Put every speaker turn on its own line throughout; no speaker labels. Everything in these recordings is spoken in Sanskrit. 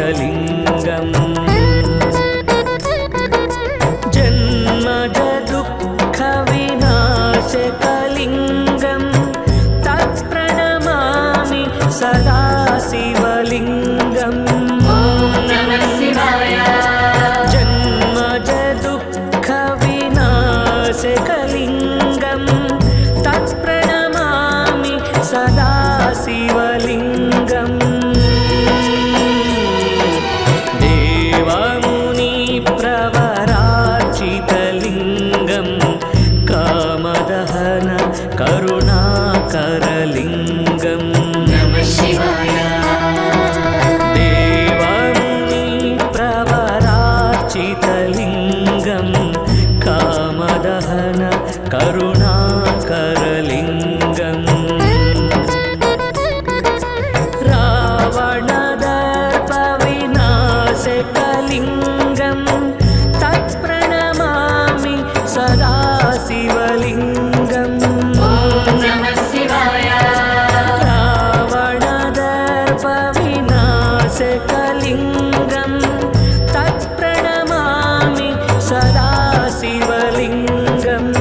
शोभितलिङ्गम् जन्मज दुःखविनाशकलिङ्गं तत्प्रणमामि सदा शिवलिङ्गम् जन्मज दुःखविनाशकलिङ्गं तत्प्रणमामि सदा शिवलिङ्गम् देवमुनिप्रवरार्चितलिङ्गं कामदहन करुणाकरलिङ्गं नमः शिवाय देवमुनिप्रवरार्चितलिङ्गं कामदहन करुणाकरलिङ्गम् रावणदर्पविनाशकलिङ्गं तत्प्रणमामि सदा शिवलिङ्गम् रावणदर्पविनाशकलिङ्गं तत्प्रणमामि सदा शिवलिङ्गम्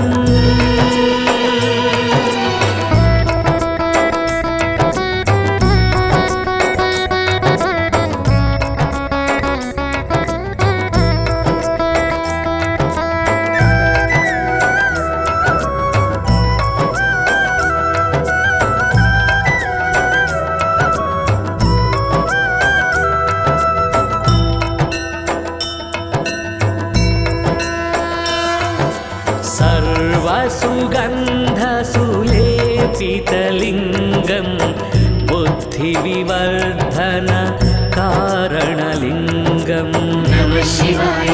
सर्वसुगन्धसुलेपितलिङ्गं बुद्धिविवर्धन कारणलिङ्गं नमः शिवाय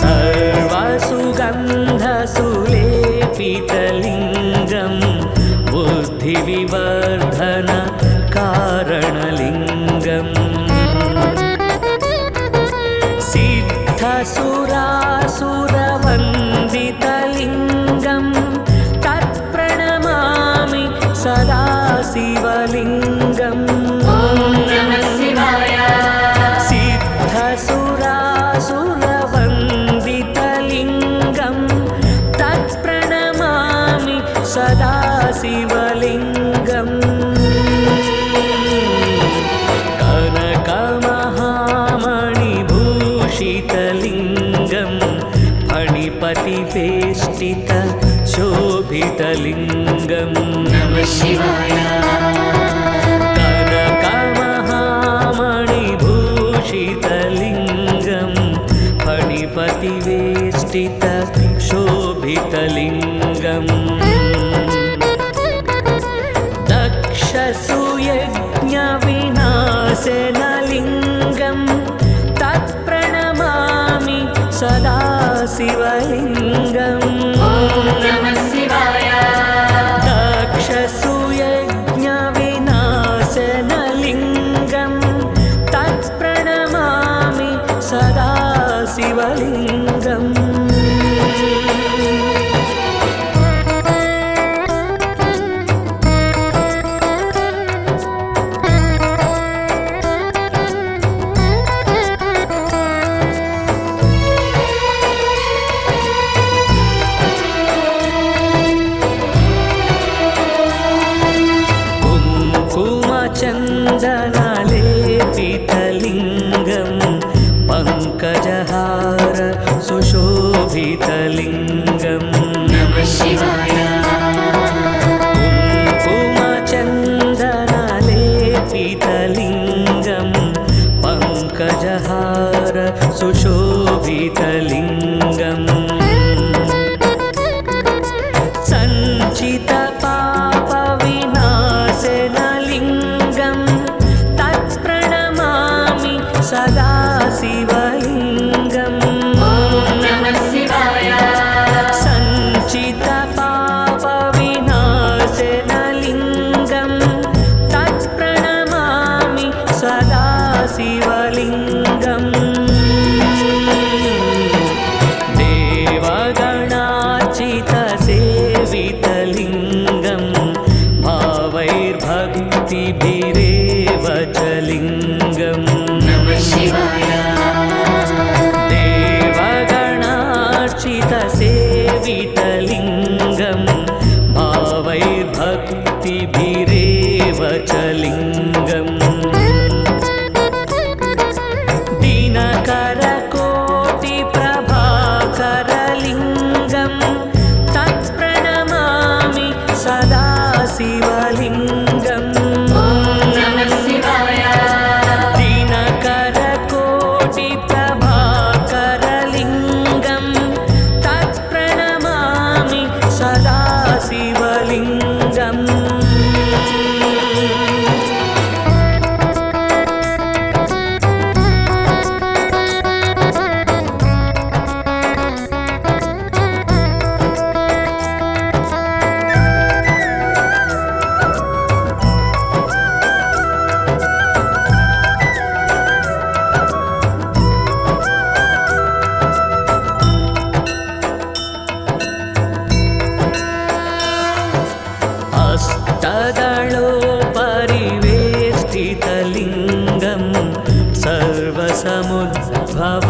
सर्वसुगन्धसुलेपितलिङ्गं बुद्धिविवर्धन कारणलिङ्गम् सिद्धसुरासुरवन्दितलिङ्गं तत्प्रणमामि सदा शिवलिङ्गम् सिद्धसुरासुरवन्दितलिङ्गं तत्प्रणमामि सदा शिवलिङ्गम् कनकमहामणिभूषितलिङ्गं फणिपतिवेष्टित शोभितलिङ्गं नमः शिवाय कनकमहामणिभूषितलिङ्गं फणिपतिवेष्टित शोभितलिङ्गम् दक्षसुयज्ञविनाशनलिङ्गं तत्प्रणमामि सदा शिवलिङ्गम् दक्षसुयज्ञविनाशनलिङ्गं तत्प्रणमामि सदा शिवलिङ्गम् चन्दनलेपितलिङ्गं पङ्कजहार भक्तिभिरेव च लिङ्गम् दिनकरकोटिप्रभाकरलिङ्गं तत्प्रणमामि सदा शिवलिङ्गम् दिनकरकोटिप्रभाकरलिङ्गं तत्प्रणमामि सदा शिवलिङ्गम् अष्टदलोपरिवेष्टितलिङ्गं सर्वसमुद्भव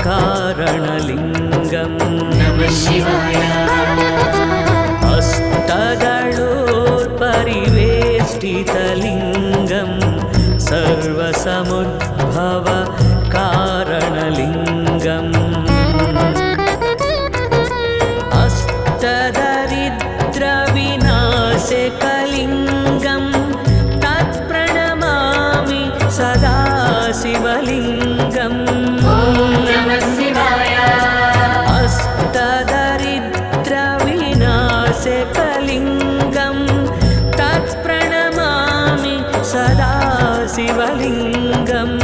कारणलिङ्गं नमः शिवाय अष्टदलोपरिवेष्टितलिङ्गं सर्वसमुद्भव कारणलिङ्गम् अष्टदरिद्रविनाशकलिङ्गं तत्प्रणमामि सदा शिवलिङ्गम् नमः शिवाय अष्टदरिद्रविनाशकलिङ्गं तत्प्रणमामि सदा शिवलिङ्गम्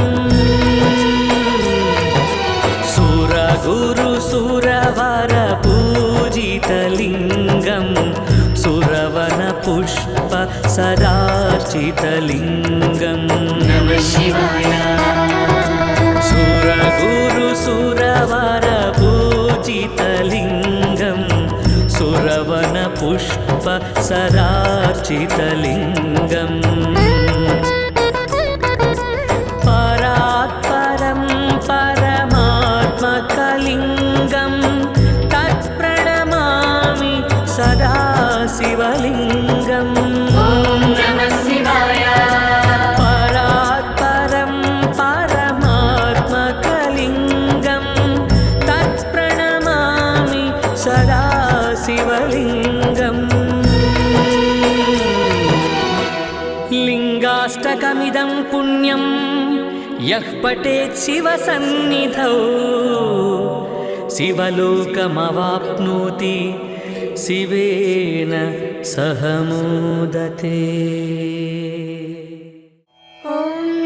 सुरगुरुसुरवरपूजितलिङ्गं सुरवनपुष्प सदार्चितलिङ्गं नमः शिवाय सुरगुरुसुरवरपूजितलिङ्गं सुरवनपुष्प सदार्चितलिङ्गम् परात्परं परमात्मकलिङ्गं तत्प्रणमामि सदा शिवलिङ्गम् नमः शिवाय परात्परं परमात्मकलिङ्गं तत्प्रणमामि सदा शिवलिङ्गम् लिङ्गाष्टकमिदं पुण्यं यः पठेत् शिवसन्निधौ शिवलोकमवाप्नोति शिवेन सह मोदते।
ॐ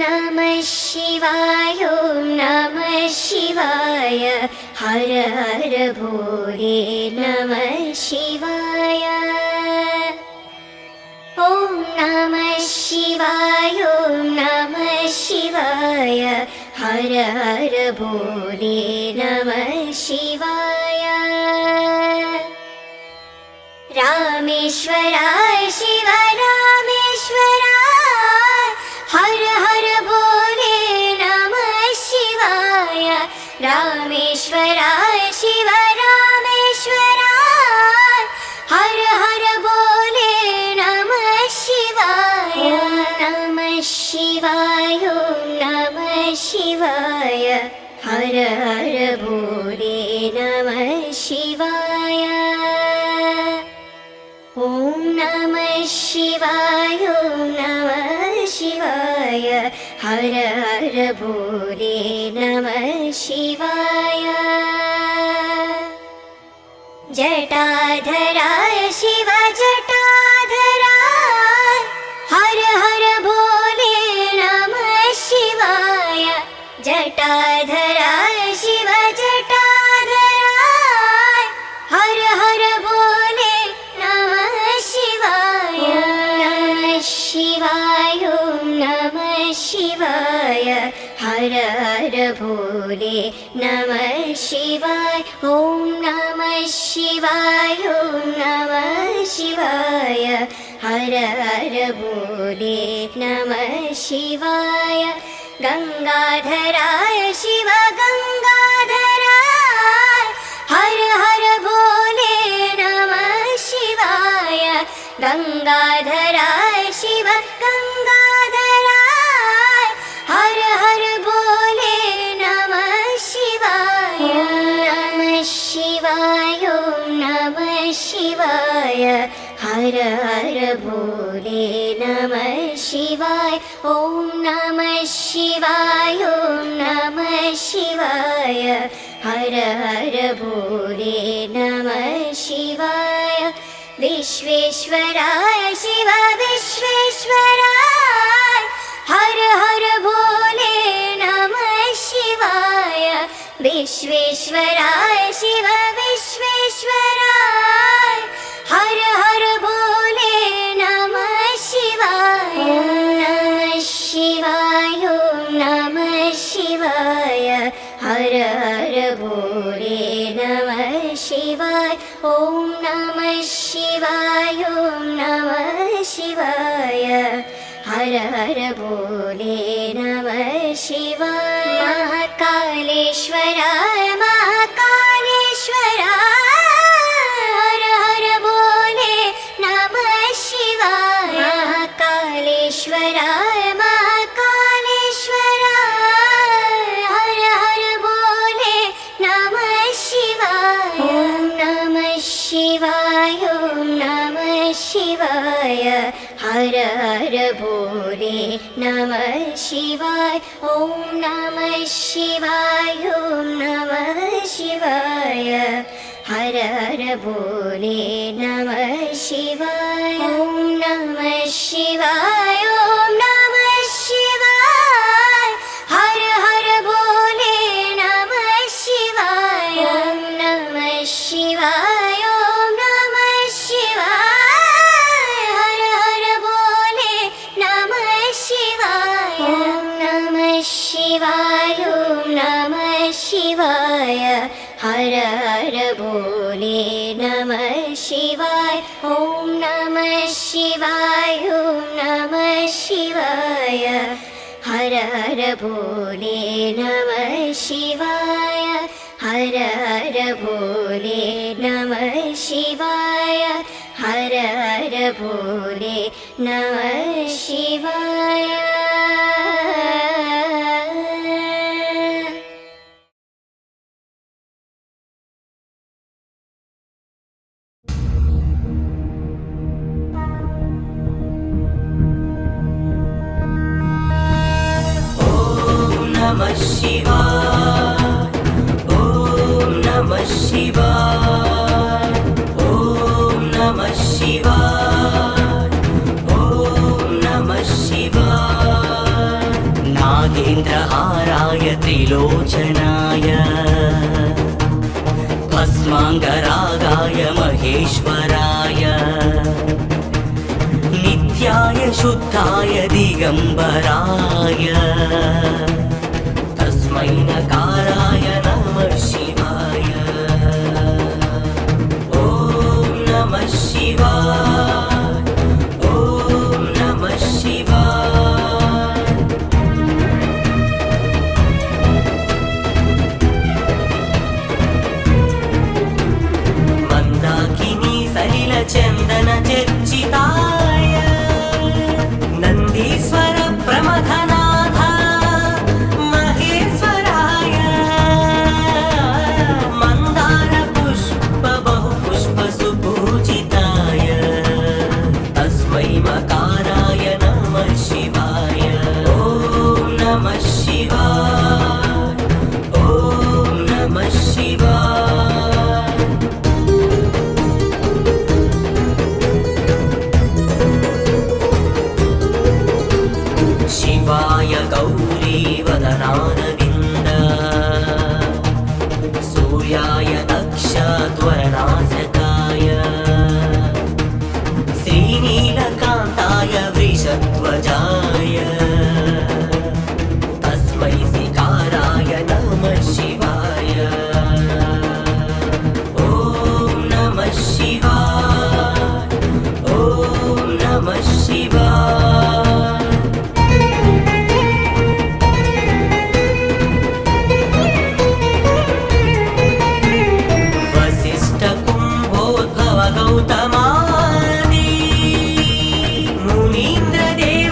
नमः शिवाय ॐ नमः शिवाय हर हर भोले नमः शिवाय ॐ नमः शिवाय ॐ नमः शिवाय हर हर भोले नमः शिवाय रामेश्वराय शिव रामेश्वराय हर हर भोले नमः शिवाय रामेश्वराय शिव रामेश्वराय हर हर भोले नमः शिवाय नमः शिवाय नमः शिवाय हर हर भोले नमः शिवाय ॐ नमः शिवाय नमः शिवाय हर हर भोले नमः शिवाय जटाधराय शिव जटाधराय हर हर भोले नमः शिवाय जटाधराय शिव जटाधराय हर हर भोले नमः शिवाय नमः शिवाय नमः शिवाय हर हर भोले नमः शिवाय ॐ नमः शिवाय नमः शिवाय हर हर भोले नमः शिवाय गंगाधराय शिव गंगाधराय हर हर भोले नमः शिवाय गंगाधर गंगाधराय हर हर बोले नमः शिवाय नमः शिवाय ओम नमः शिवाय हर हर बोले नमः शिवाय ओम नमः शिवाय ओम नमः शिवाय हर हर बोले नमः शिवाय विश्वेश्वराय शिव विश्वेश्वराय हर हर बोले नमः शिवाय विश्वेश्वराय शिव विश्वेश्वराय हर हर बोले नमः शिवाय नमः शिवाय ओम नमः शिवाय हर हर बोले नमः शिवाय ओम नमः शिवाय ओम नमः शिवाय हर हर बोले नमः शिवाय महाकालेश्वराय महाकालेश्वराय हर हर बोले नमः शिवाय महाकालेश्वराय महाकालेश्वराय हर हर बोले नमः शिवाय ओम नमः शिवाय ओम नमः शिवाय हर हर बोले नमः शिवाय ओम नमः शिवाय ओम नमः शिवाय हर हर बोले नमः शिवाय ओम नमः शिवाय ओम नमः शिवाय हर हर बोले नमः शिवाय ओम नमः शिवाय ओम नमः शिवाय हर हर बोले नमः शिवाय ओम नमः शिवाय ओम नमः शिवाय हर हर बोले नमः शिवाय ओम नमः शिवाय ओम नमः शिवाय हर हर बोले नमः शिवाय हर हर बोले नमः शिवाय हर हर बोले नमः शिवाय
नमः शिवाय ओम नमः शिवाय ओम नमः शिवाय ओम नमः शिवाय नागेन्द्रहाराय त्रिलोचनाय भस्माङ्गरागाय महेश्वराय नित्याय शुद्धाय दिगम्बराय तस्मै नकाराय नमः शिवाय ओम नमः शिवाय ओम नमः शिवाय मन्दाकिनी सलिलचन्दन चर्चिताय नन्दीश्वर प्रमथनाथ महेश्वराय मन्दार पुष्प बहुपुष्प सुपूजिताय तस्मै मकाराय नमः शिवाय ओम नमः शिवाय ओम नमः शिवाय शिवाय गौरी वदनारविन्द सूर्याय दक्षत्वरणासकाय श्रीनीलकान्ताय वृषध्वजाय तस्मै सिकाराय नमः शिवाय ओम नमः शिवाय ओम नमः शिवाय गौतमादि मुनीन्द्र देव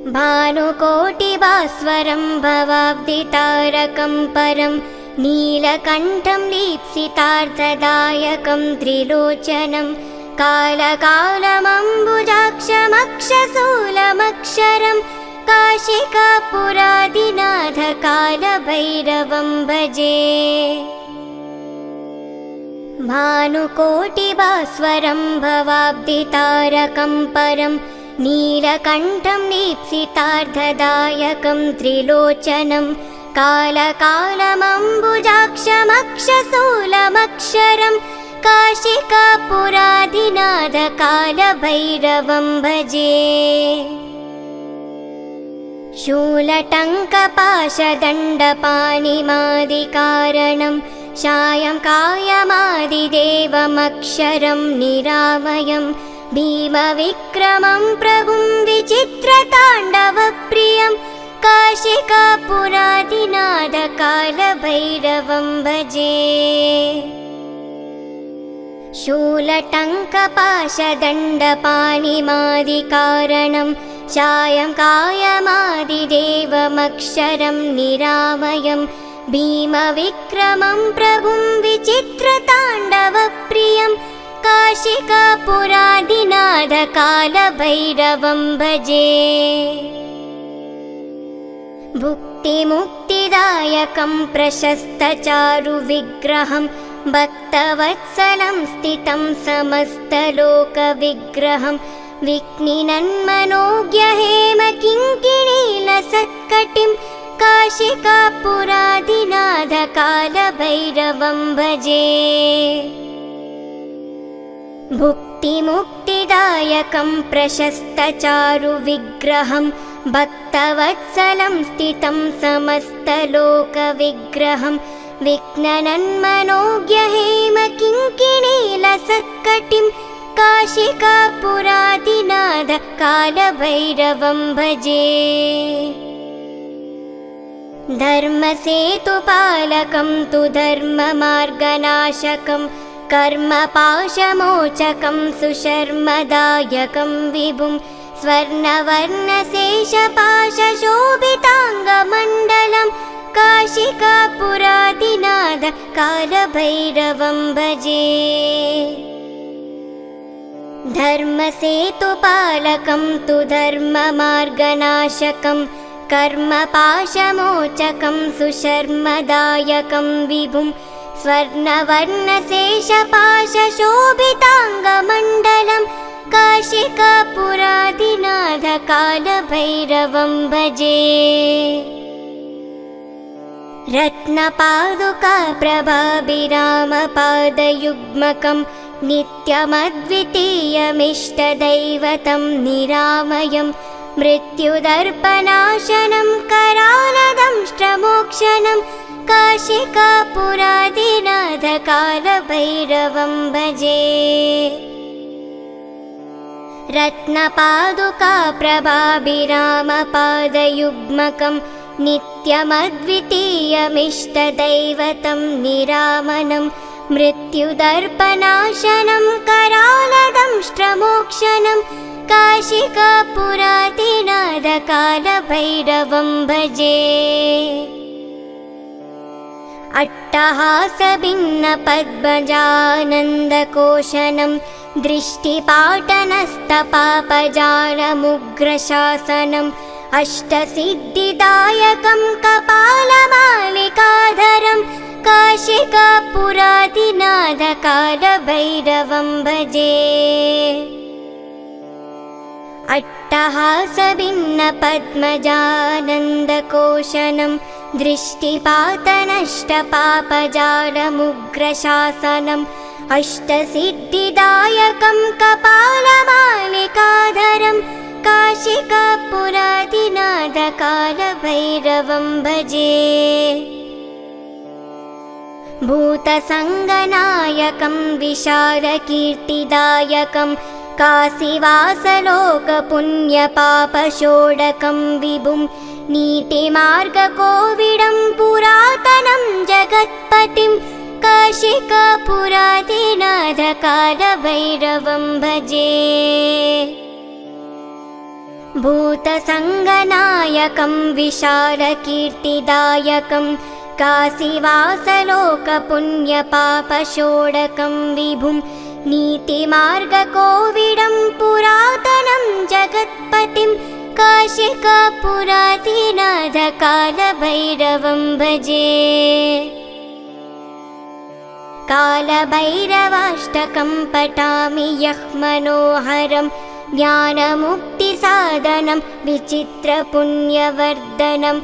भानुकोटिभास्वरं भवाब्धितारकं परं नीलकण्ठं दीप्सितार्थदायकं त्रिलोचनं कालकालमम्बुजाक्षमक्षशूलमक्षरं काशिकापुरादिनाथ कालभैरवं भजे। भानुकोटिभास्वरं भवाब्धितारकं परं नीलकण्ठं दीप्सितार्थदायकं त्रिलोचनं कालकालमम्बुजाक्षमक्षशूलमक्षरं काशिकापुरादिनाथ कालभैरवं भजे। शूलटङ्कपाशदण्डपाणिमादिकारणं शायं कायमादिदेवमक्षरं निरामयं भीमविक्रमं प्रभुं विचित्रताण्डवप्रियं काशिकापुरादिनाथ कालभैरवं भजे। शूलटङ्कपाशदण्डपाणिमादिकारणं शायं कायमादिदेवमक्षरं निरामयं भीमविक्रमं प्रभुं विचित्रताण्डवप्रियं काशिकापुरादिनाथ कालभैरवं भजे। भुक्तिमुक्तिदायकं प्रशस्तचारुविग्रहं भक्तवत्सलं स्थितं समस्तलोकविग्रहं विघ्निनन्मनोज्ञहेमकिङ्किणीलसत्कटिं काशिकापुरादिनाथ कालभैरवं भजे। भुक्तिमुक्तिदायकं प्रशस्तचारुविग्रहं भक्तवत्सलं स्थितं समस्तलोकविग्रहं विघ्ननन्मनोज्ञहेमकिङ्किणीलसत्कटिं काशिकापुरादिनाथ कालभैरवं भजे। धर्मसेतुपालकं तु धर्ममार्गनाशकं कर्मपाशमोचकं सुशर्मदायकं विभुं स्वर्णवर्णशेषपाशशोभिताङ्गमण्डलं काशिकापुरादिनाथ कालभैरवं भजे। धर्मसेतुपालकं तु धर्ममार्गनाशकं कर्मपाशमोचकं सुशर्मदायकं विभुं स्वर्णवर्णशेषपाशशोभिताङ्गमण्डलं काशिकापुरादिनाथ कालभैरवं भजे। रत्नपादुकाप्रभाभिरामपादयुग्मकं नित्यमद्वितीयमिष्टदैवतं निरामयं मृत्युदर्पनाशनं करालदंष्ट्रमोक्षणं काशिकापुरादिनाथ कालभैरवं भजे। रत्नपादुकाप्रभाभिरामपादयुग्मकं नित्यमद्वितीयमिष्टदैवतं निरामनं मृत्युदर्पनाशनं करालदंष्ट्रमोक्षणं काशिकापुरादिनाथ कालभैरवं भजे। अट्टहासभिन्नपद्मजानन्दकोशनं दृष्टिपाटनस्तपापजालमुग्रशासनम् अष्टसिद्धिदायकं कपालमालिकाधरं काशिकापुरादिनाथ कालभैरवं भजे। अट्टहासभिन्नपद्मजानन्दकोशनं दृष्टिपातनष्टपापजालमुग्रशासनम् अष्टसिद्धिदायकं कपालमालिकाधरं काशिकापुरादिनाथ कालभैरवं भजे। भूतसङ्गनायकं विशालकीर्तिदायकं काशीवासलोकपुण्यपापषोडकं विभुं नीतिमार्गकोविडं पुरातनं जगत्पतिं काशिकापुरादिनाथ कालभैरवं भजे। भूतसङ्गनायकं विशालकीर्तिदायकं काशीवासलोकपुण्यपापषोडकं विभुं नीतिमार्गकोविडं पुरातनं जगत्पतिं काशिकापुराधिनाथकालभैरवं भजे। कालभैरवाष्टकं पठामि यः मनोहरं ज्ञानमुक्तिसाधनं विचित्रपुण्यवर्धनं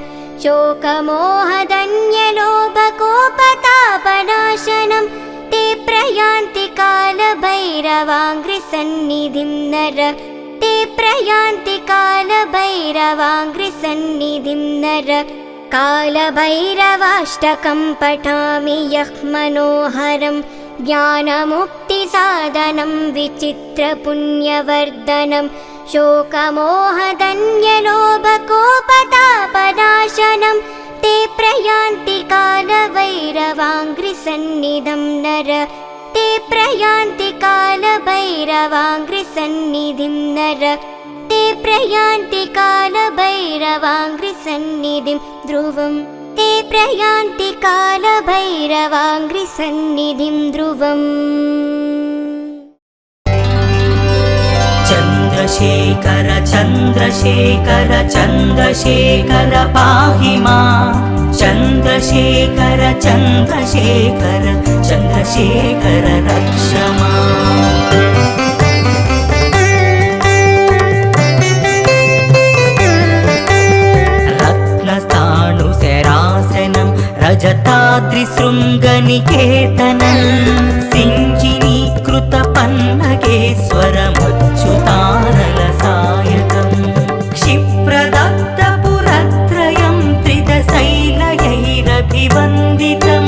शोकमोहदन्यलोभकोपतापनाशनं ते प्रयान्ति कालभैरवाङ्घ्रिसन्निधिं नर ते प्रयान्ति कालभैरवाङ्घ्रिसन्निधिं नर। कालभैरवाष्टकं पठामि यः मनोहरं ज्ञानमुक्तिसाधनं विचित्रपुण्यवर्धनं शोकमोहदन्यलोभकोपतापनाशनं ते प्रयान्ति कालभैरवाङ्घ्रिसन्निधिं नर ते प्रयान्ति कालभैरवाङ्घ्रिसन्निधिं नर ते प्रयान्ति कालभैरवाङ्घ्रिसन्निधिं ध्रुवं ते प्रयान्ति कालभैरवाङ्घ्रिसन्निधिं ध्रुवम्।
चन्द्रशेखर चन्द्रशेखर चन्द्रशेखर पाहि मां चन्द्रशेखर चन्द्रशेखर चन्द्रशेखर रक्ष माम्। रत्नस्थाणुशरासनं रजताद्रिशृङ्गनिकेतनं सिञ्चिनीकृतपन्नगेश्वरमच्युतानलसायकं क्षिप्रदत्तपुरत्रयं त्रिदशैलयैरभिवन्दितं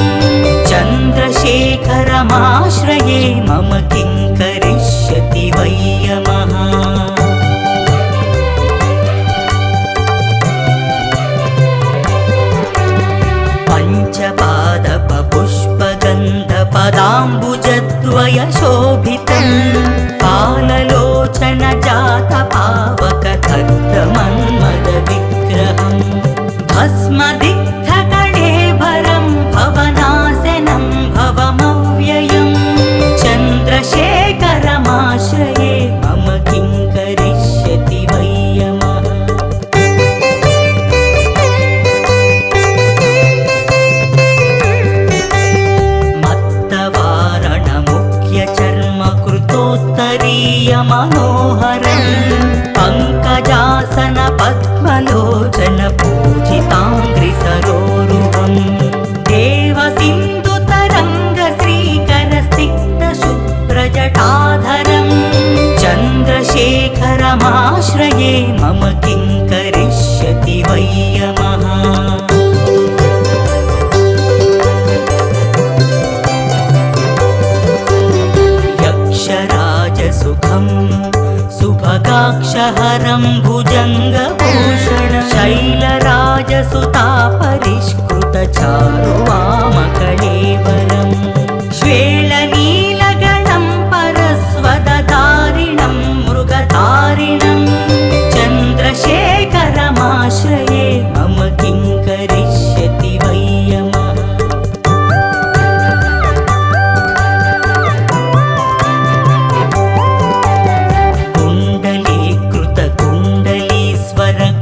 चन्द्रशेखरमाश्रये मम किं करिष्यति वै यमः। पञ्चपादपपुष्पगन्धपदाम्बुजद्वयशोभितं पाललोचनजातपावकथग्धमन्मदविग्रहं भस्मदिग्धकणेभरं भवनाशनं भवमव्ययं चन्द्रशेखरमाश्रये मम किं करिष्यति वै यमः। मनोहरं पङ्कजासन पद्मलोचन पूजिताङ्घ्रिसरोरुहं देवसिन्धुतरङ्गश्रीकरस्निग्धशुभ्रजटाधरं चन्द्रशेखरमाश्रये मम किं करिष्यति वै यमः। सुखं सुभगाक्षहरं भुजङ्गभूषण शैलराजसुतापरिष्कृतचारुवामकलेवरं श्वेलनीलगणं परस्वदधारिणं मृगधारिणं चन्द्रशेखरमाश्रये मम किं करिष्यति वै यमः।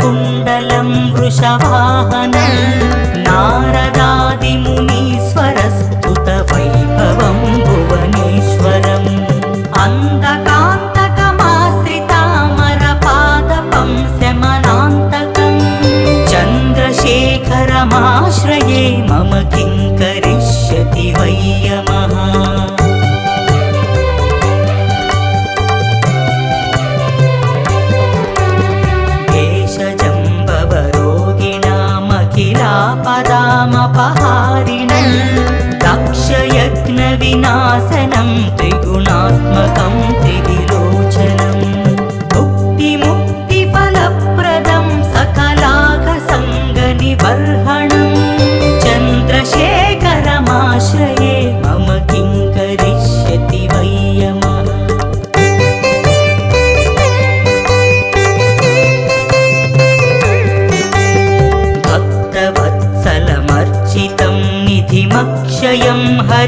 कुण्डलं वृषवाहनं नारदादिमुनीश्वरस्तुतवैभवं भुवनेश्वरम् अन्धकान्तकमाश्रितामरपादपं शमनान्तकं चन्द्रशेखरमाश्रये मम किं करिष्यति वै यमः।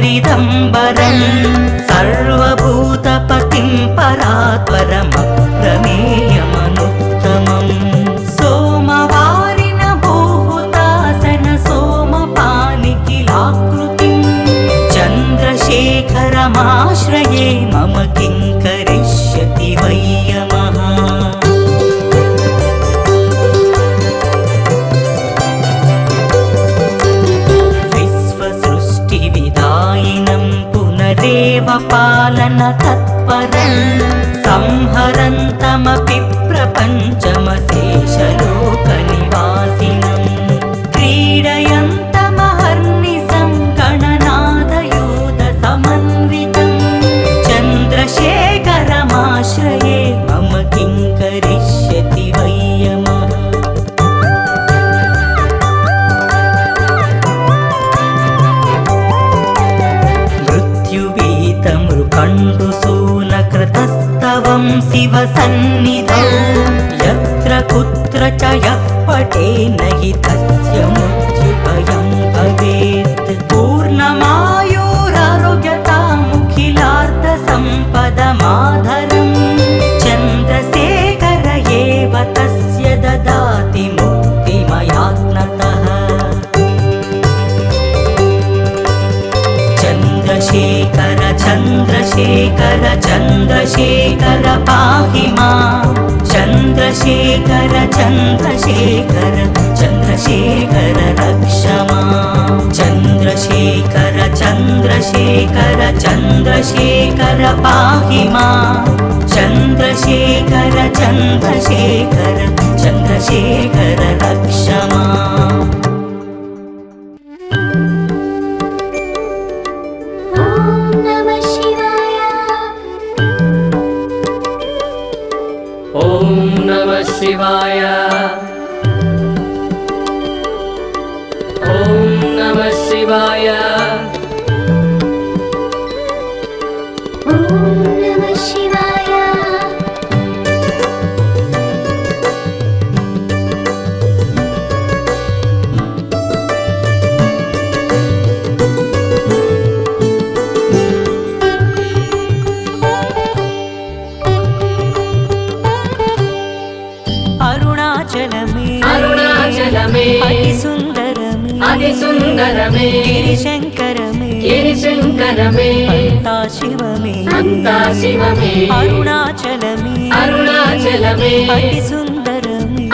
हरिदम्बरं सर्वभूतपतिं परात्परमप्रमेयमनुत्तमं सोमवारिन भूहुतासन सोमपानिखिलाकृतिं चन्द्रशेखरमाश्रये मम किं करिष्यति वै यमः पालन तत्परं संहरन्तमपि प्रपञ्चमशेषलोकनिवासिनं क्रीडयन्तमहर्निशं गणनादयूधसमन्वितं चन्द्रशेखरमाश्रये मम किं करिष्यति वै यमः मृत्युवीतमृकण्डुसूनकृतस्तवं शिवसन्निधौ यत्र कुत्र च यः पठेन्न हि तस्य मृत्युभयं भवेत् पूर्णमायुरारोग्यतामुखिलार्थसम्पदमाधरं चन्द्रशेखर एव तस्य ददाति मुक्तिमयात्नतः चन्द्रशेखर चन्द्रशेखर चन्द्रशेखर पाहि मां चन्द्रशेखर चन्द्रशेखर चन्द्रशेखर रक्ष मां चन्द्रशेखर चन्द्रशेखर चन्द्रशेखर पाहि मां चन्द्रशेखर चन्द्रशेखर चन्द्रशेखर रक्ष मां
शिवाय ॐ नमः शिवाय
ॐ नमः शिवाय
अरुणाचलमे अतिसुन्दरमे गिरिशङ्करमे अन्ता शिवमे अरुणाचलमे अतिसुन्दरमे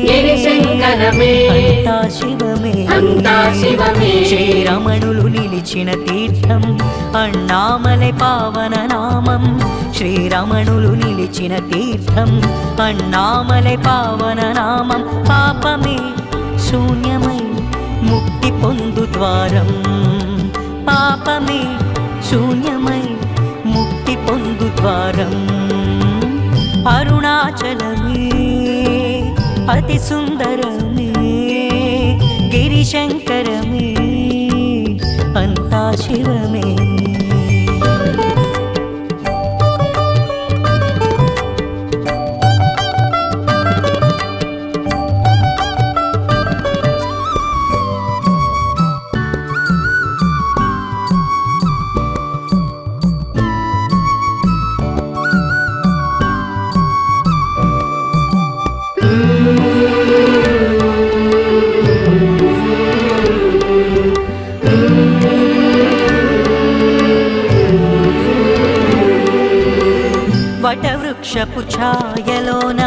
गिरिशङ्करमे अन्ता शिवमे श्रीरमणुलु निलिचिन तीर्थं अण्णामलै पावन नामं श्रीरमणुलु निलिचिन तीर्थं अण्णामलै पावन नामं पापमे शून्यमै मुक्ति पोंदु द्वारं पापमे शून्यमै मुक्ति पोंदु द्वारं अरुणाचलमे अतिसुन्दरमे गिरिशङ्करमे अन्ता शिवमे వటవృక్షపు ఛాయలోన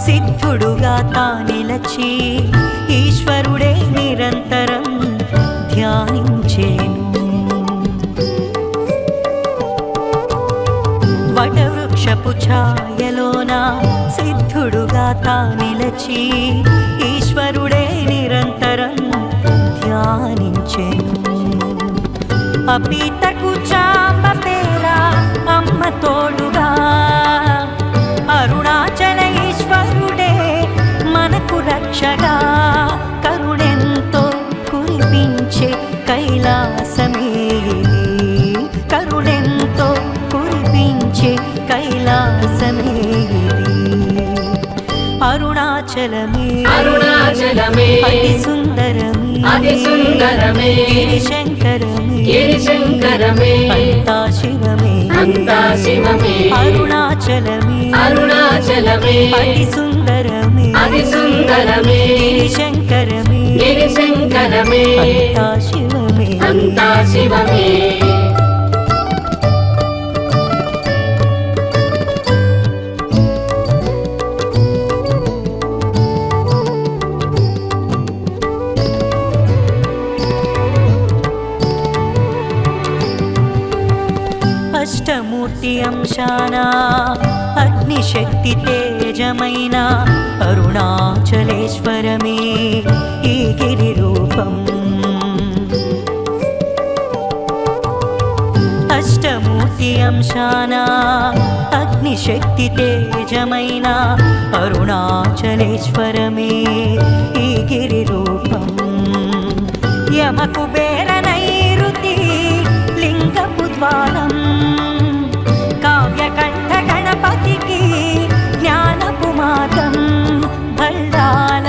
సిద్ధుడుగా తానిలచి ఈశ్వరుడే నిరంతరం ధ్యానించేను వటవృక్షపు ఛాయలోన సిద్ధుడుగా తానిలచి ఈశ్వరుడే నిరంతరం ధ్యానించేను అపీతకు చాప పేరా అమ్మ తోడుగా అరుణాచల ఈశ్వరుడే మనకు రక్షగా కరుణెంతో కురిపించే కైలాసమే కరుణెంతో కురిపించే కైలాసమే అరుణాచలమే
అరుణాచలమే
అతి సుందరమే
అతి సుందరమే
గిరిశంకరమే
గిరిశంకరమే
అంతా శివమే
అంతా శివమే
అరుణాచలమే
అరుణాచలమే
అతి సుందరమే
అతి సుందరమే
గిరిశంకరమే
గిరిశంకరమే
అంతా శివమే
అంతా శివమే
అష్టమూర్తి అంశాన అగ్నిశక్తి తేజమైన అరుణాచలేశ్వరమే ఈ గిరి రూపం అష్టమూర్తి అంశాన అగ్నిశక్తి తేజమైన అరుణాచలేశ్వరమే ఈ గిరి రూపం యమకుబేర నైరుతి లింగపు ద్వారం కావ్యకంఠ గణపతికి జ్ఞానపు మార్గం బల్లాల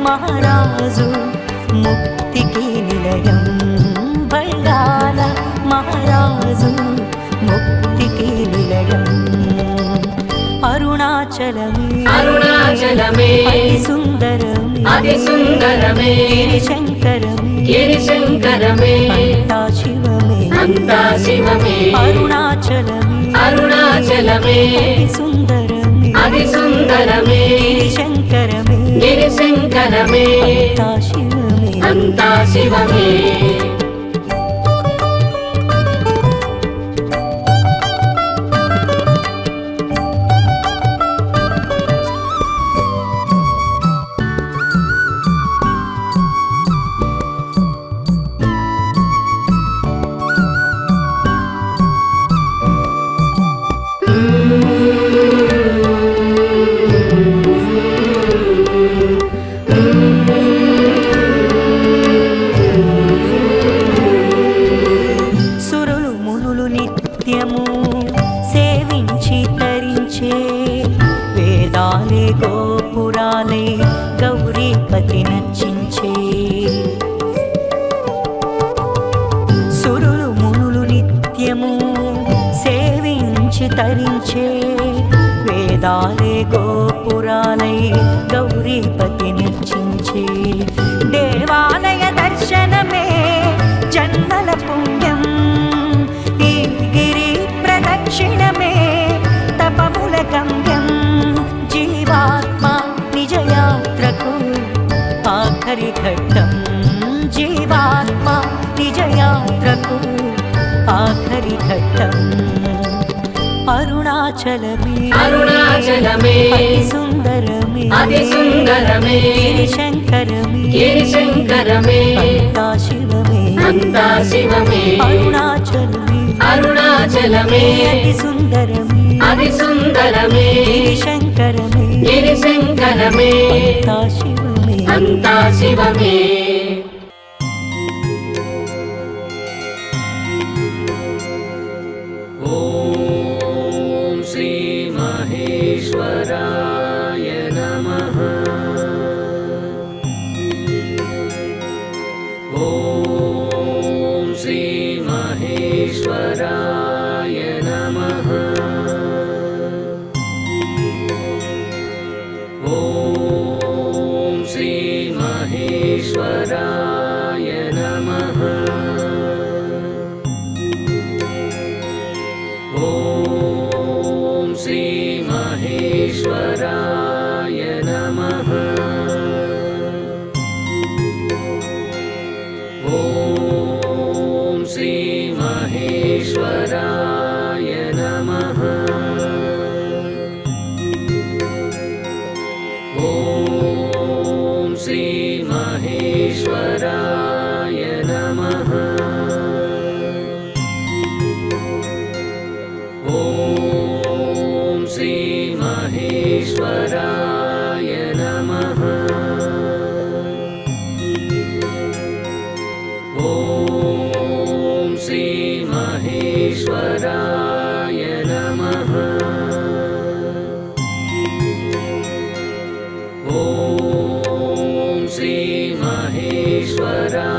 మహారాజు ముక్తికి నిలయం బల్లాల మహారాజు ముక్తికి నిలయం అరుణాచలమే
అరుణాచలమే
అతి సుందరమే
అతి సుందరమే
గిరిశంకరమే
గిరిశంకరమే
అంతా శివమే
అంతా శివమే
అరుణాచలమే
అరుణాచలమే
అతి సుందరమే
అతి సుందరమే
గిరిశంకరమే
గిరిశంకరమే
అంతా శివమే
అంతా శివమే
సురులు మునులు నిత్యము సేవించి తరించే వేదాలే గోపురాలే గౌరీపతి నర్చించే సురులు మునులు నిత్యము సేవించి తరించే వేదాలే గోపురాలై గౌరీపతి నర్చించే దేవాలయ దర్శనమే జన్మల పుణ్యం ఈ గిరి ప్రదక్షిణమే తపముల గమ్యం జీవాత్మ నిజయాత్రకు ఆఖరి ఘట్టం జీవాత్మ నిజయాత్రకు ఆఖరి ఘట్టం అరుణాచలమే
అరుణాచలమే
అతి సుందరమే
అతి సుందరమే
గిరిశంకరమే
గిరిశంకరమే
అంతా శివమే
అంతా శివమే
అరుణాచలమే
అరుణాచలమే
అతి సుందరమే
అతి సుందరమే
గిరిశంకరమే
గిరిశంకరమే
అంతా శివమే
అంతా శివమే ఓం శ్రీ మహేశ్వరాయ నమః ఓం శ్రీ మహేశ్వరాయ నమః ఓం శ్రీ మహేశ్వరాయ నమః ఓం శ్రీ మహేశ్వరాయ నమః ఓం శ్రీ మహేశ్వరాయ నమః ఓం శ్రీ మహేశ్వరాయ నమః ఓం శ్రీ మహేశ్వరాయ నమః ఓం శ్రీ మహేశ్వరాయ నమః ఓం శ్రీ మహేశ్వరాయ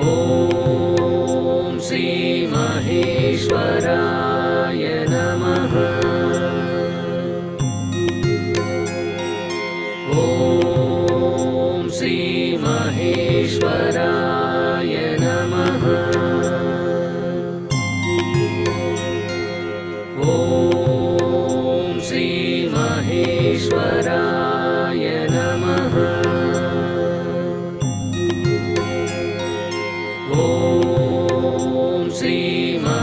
ॐ श्रीमहेश्वराय नमः। ॐ श्रीमहेश्वराय नमः। ॐ श्रीमहेश्वराय नमः। ॐ श्रीमहेश्वराय